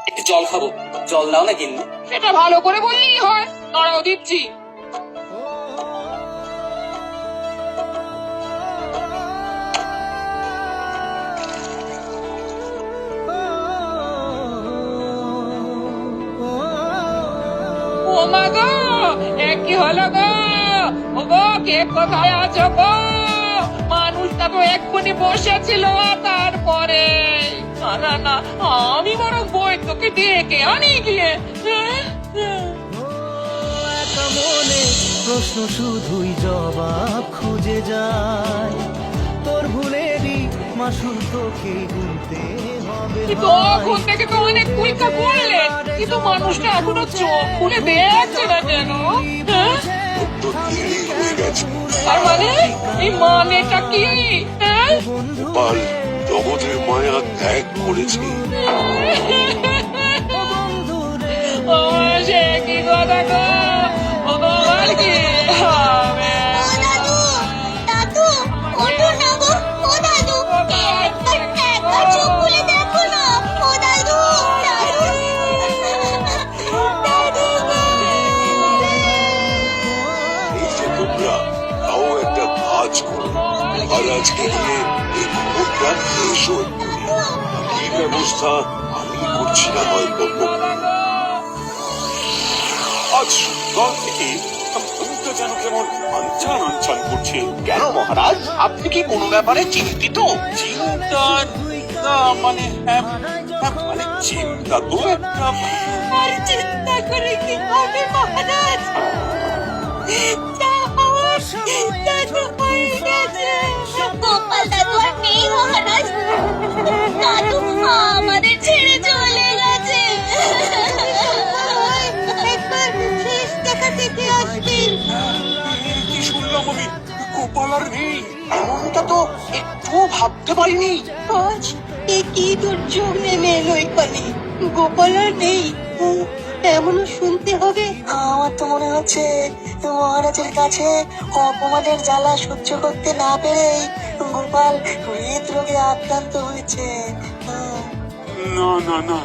একটু জল খাবো, জল দাও না গিন্নি। সেটা ভালো করে বললেই হয়, দাঁড়াও দিচ্ছি। ও মা গো, এ কি হলো গো? ও গো, কে কোথায় আছো গো? মানুষটা তো এক্ষুনি বসেছিল, তারপরে না না না, আমি বরং বৈদ্যকে ডেকে আনি গিয়ে। একা মনে প্রশ্ন শুধুই জবাব খুঁজে যায়, তোর ভুলেরই মাসুল তোকে গুনতে হবে। তখন থেকে তো অনেক পরীক্ষা করলে, কিন্তু মানুষটা এখনো চোখ খুলে দেখছে না কেন? তো দেরি হয়ে গেছে। তার মানে এই মানেটা কি? হ্যাঁ? গোপাল জগতের মায়া ত্যাগ করেছে। ও সে কি কথা গো? ও গোপাল কি হবে? দাদু, ওঠো না গো, ও দাদু, একবার চোখ খুলে দেখো না, ও দাদু, দাদু, দাদু গো। এই যে তোমরা তাও একটা কাজ করো, মহারাজকে গিয়ে এই খবরটা নিয়ে এসো এক্ষুনি। কি ব্যবস্থা আমি করছি না হয়তো। আজ সকাল থেকে মনটা যেন কেমন আনচান আনচান করছে। কেন মহারাজ, আপনি কি কোনো ব্যাপারে চিন্তিত? চিন্তা না, মানে মানে চিন্তা তো একটা। আর চিন্তা করে কি হবে মহারাজ? যা হওয়ার তা তো হয়ে গেছে। গোপাল দাদু আর নেই মহারাজ, দাদু আমাদের ছেড়ে চলে গেছে। একবার শেষ দেখা থেকে আসবেন। কি শুনলাম আমি, গোপাল আর নেই। এমনটা তো একটু ভাবতে পারিনি। আজ এ কি দুর্যোগ নেমে এলো এখানে, গোপাল আর নেই, এমনও শুনতে হবে। আমার তো মনে হচ্ছে মহারাজের কাছে অপমানের জ্বালা সহ্য করতে না পেরেই গোপাল হৃদরোগে আক্রান্ত হয়েছে। না না না,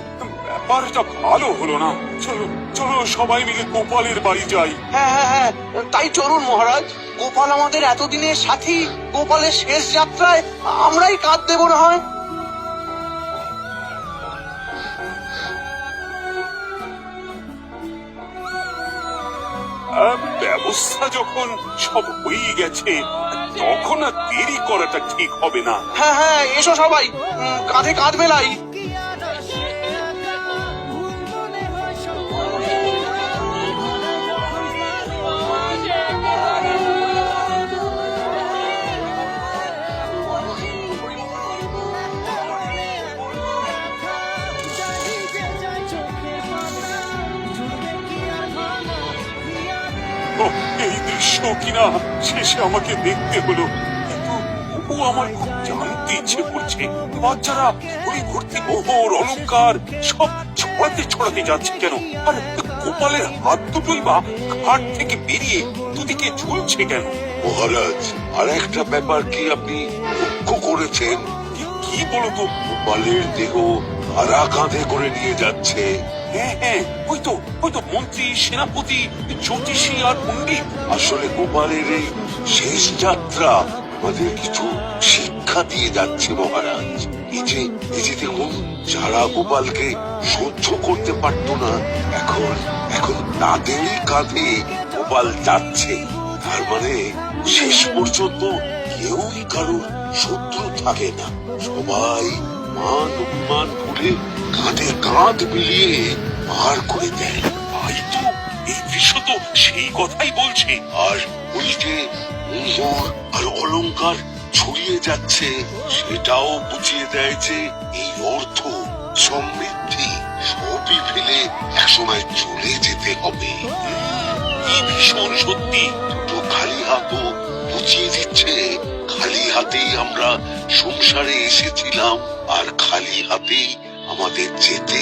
ব্যাপারটা ভালো হলো না। চলো চলো সবাই মিলে গোপালের বাড়ি যাই। হ্যাঁ হ্যাঁ হ্যাঁ, তাই চলুন মহারাজ। গোপাল আমাদের এতদিনের সাথী, গোপালের শেষ যাত্রায় আমরাই কাঁধ দেবো না হয়। ব্যবস্থা যখন সব হয়ে গেছে, তখন আর দেরি করাটা ঠিক হবে না। হ্যাঁ হ্যাঁ, এসো সবাই, কাঁধে কাঁধ মেলাই। ও, এই দৃশ্য কিনা শেষে আমাকে দেখতে হলো, কিন্তু তবু আমার খুব জানতে ইচ্ছে করছে, বাচ্চারা ওই ভর্তি মোহর অলংকার সব ছড়াতে যাচ্ছে কেন? আর গোপালের হাত দুটোই বা ঘাট থেকে বেরিয়ে দুদিকে ঝুলছে কেন? মহারাজ, আর একটা ব্যাপার কি আপনি লক্ষ্য করেছেন? কি বলতো? গোপালের দেহ কারা কাঁধে করে নিয়ে যাচ্ছে। হ্যাঁ হ্যাঁ, ওই তো মন্ত্রী, সেনাপতি, জ্যোতিষী আর পণ্ডিত। আসলে গোপালের এই শেষ যাত্রা আমাদের কিছু শিক্ষা দিয়ে যাচ্ছে মহারাজ। এই যে দেখুন, যারা গোপালকে সহ্য করতে পারতো না, এখন তাদেরই কাঁধে গোপাল যাচ্ছে। তার মানে শেষ পর্যন্ত কেউই কারোর শত্রু থাকে না, সবাই মান অভিমান করে কাঁধে কাঁধ মিলিয়ে পার করে দেয়। তাই তো, এই দৃশ্য তো সেই কথাই বলছে। আর ওই যে মোহর আর অলংকার ছড়িয়ে যাচ্ছে, সেটাও বুঝিয়ে দেয় যে এই অর্থ, সমৃদ্ধি সবই ফেলে একসময় চলে যেতে হবে। কি ভীষণ সত্যি। তো খালি হাতও বুঝিয়ে দিচ্ছে, খালি হাতেই আমরা সংসারে এসেছিলাম আর খালি হাতেই আমাদের যেতে